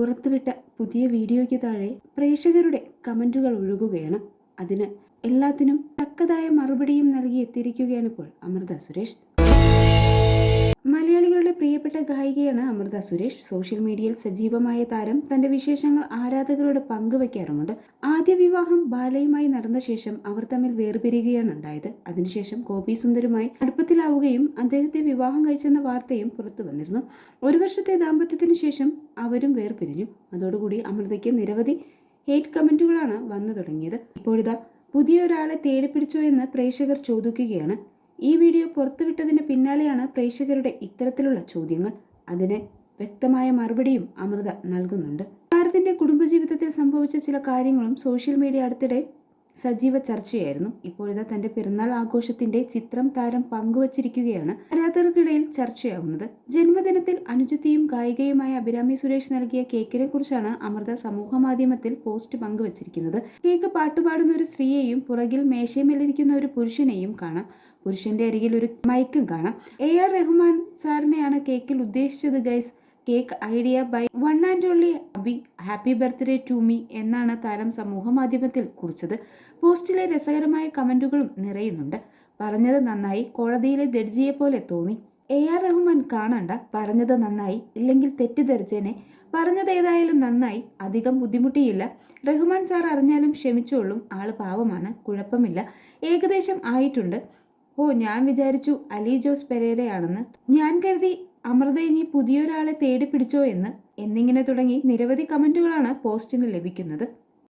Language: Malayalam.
പുറത്തുവിട്ട പുതിയ വീഡിയോയ്ക്ക് താഴെ പ്രേക്ഷകരുടെ കമന്റുകൾ ഒഴുകുകയാണ്. അതിന് എല്ലാത്തിനും തക്കതായ മറുപടിയും നൽകി എത്തിയിരിക്കുകയാണ് ഇപ്പോൾ അമൃത സുരേഷ്. മലയാളികളുടെ പ്രിയപ്പെട്ട ഗായികയാണ് അമൃത സുരേഷ്. സോഷ്യൽ മീഡിയയിൽ സജീവമായ താരം തന്റെ വിശേഷങ്ങൾ ആരാധകരോട് പങ്കുവയ്ക്കാറുമുണ്ട്. ആദ്യ വിവാഹം ബാലയുമായി നടന്ന ശേഷം അവർ തമ്മിൽ വേർപിരിയുകയാണ് ഉണ്ടായത്. അതിനുശേഷം ഗോപി സുന്ദരുമായി അടുപ്പത്തിലാവുകയും അദ്ദേഹത്തെ വിവാഹം കഴിച്ചെന്ന വാർത്തയും പുറത്തു വന്നിരുന്നു. 1 വർഷത്തെ ദാമ്പത്യത്തിന് ശേഷം അവരും വേർപിരിഞ്ഞു. അതോടുകൂടി അമൃതയ്ക്ക് നിരവധി ഹേറ്റ് കമന്റുകളാണ് വന്നു തുടങ്ങിയത്. ഇപ്പോഴിതാ പുതിയൊരാളെ തേടിപ്പിടിച്ചോ എന്ന് പ്രേക്ഷകർ ചോദിക്കുകയാണ്. ഈ വീഡിയോ പുറത്തുവിട്ടതിന് പിന്നാലെയാണ് പ്രേക്ഷകരുടെ ഇത്തരത്തിലുള്ള ചോദ്യങ്ങൾ. അതിന് വ്യക്തമായ മറുപടിയും അമൃത നൽകുന്നുണ്ട്. താരത്തിന്റെ കുടുംബജീവിതത്തിൽ സംഭവിച്ച ചില കാര്യങ്ങളും സോഷ്യൽ മീഡിയ അടുത്തിടെ സജീവ ചർച്ചയായിരുന്നു. ഇപ്പോഴിതാ തന്റെ പിറന്നാൾ ആഘോഷത്തിന്റെ ചിത്രം താരം പങ്കുവച്ചിരിക്കുകയാണ് ആരാധകർക്കിടയിൽ ചർച്ചയാകുന്നത്. ജന്മദിനത്തിൽ അനുജത്തിയും ഗായികയുമായ അഭിരാമി സുരേഷ് നൽകിയ കേക്കിനെ കുറിച്ചാണ് അമൃത സമൂഹ മാധ്യമത്തിൽ പോസ്റ്റ് പങ്കുവച്ചിരിക്കുന്നത്. കേക്ക് പാട്ടുപാടുന്ന ഒരു സ്ത്രീയെയും പുറകിൽ മേശയുമേലിരിക്കുന്ന ഒരു പുരുഷനെയും കാണാം. പുരുഷന്റെ അരികിൽ ഒരു മൈക്കും കാണാം. AR റഹ്മാൻ സാറിനെയാണ് കേക്കിൽ ഉദ്ദേശിച്ചത് guys. Cake idea by one and only Abi. Happy birthday to me എന്നാണ് താരം സമൂഹ മാധ്യമത്തിൽ കുറിച്ചത്. പോസ്റ്റിലെ രസകരമായ കമന്റുകളും നിറയുന്നുണ്ട്. പറഞ്ഞത് നന്നായി, കോടതിയിലെ ജഡ്ജിയെ പോലെ തോന്നി. AR റഹ്മാൻ കാണണ്ട, പറഞ്ഞത് നന്നായി, ഇല്ലെങ്കിൽ തെറ്റിദ്ധരിച്ചേനെ. പറഞ്ഞത് ഏതായാലും നന്നായി, അധികം ബുദ്ധിമുട്ടിയില്ല. റഹ്മാൻ സാർ അറിഞ്ഞാലും ക്ഷമിച്ചോളും, ആള് പാവമാണ്, കുഴപ്പമില്ല. ഏകദേശം ആയിട്ടുണ്ട്. ഓ, ഞാൻ വിചാരിച്ചു അലി ജോസ് പെരേരയാണെന്ന്. ഞാൻ കരുതി അമൃത ഇനി പുതിയൊരാളെ തേടി പിടിച്ചോ എന്നിങ്ങനെ തുടങ്ങി നിരവധി കമന്റുകളാണ് പോസ്റ്റിന് ലഭിക്കുന്നത്.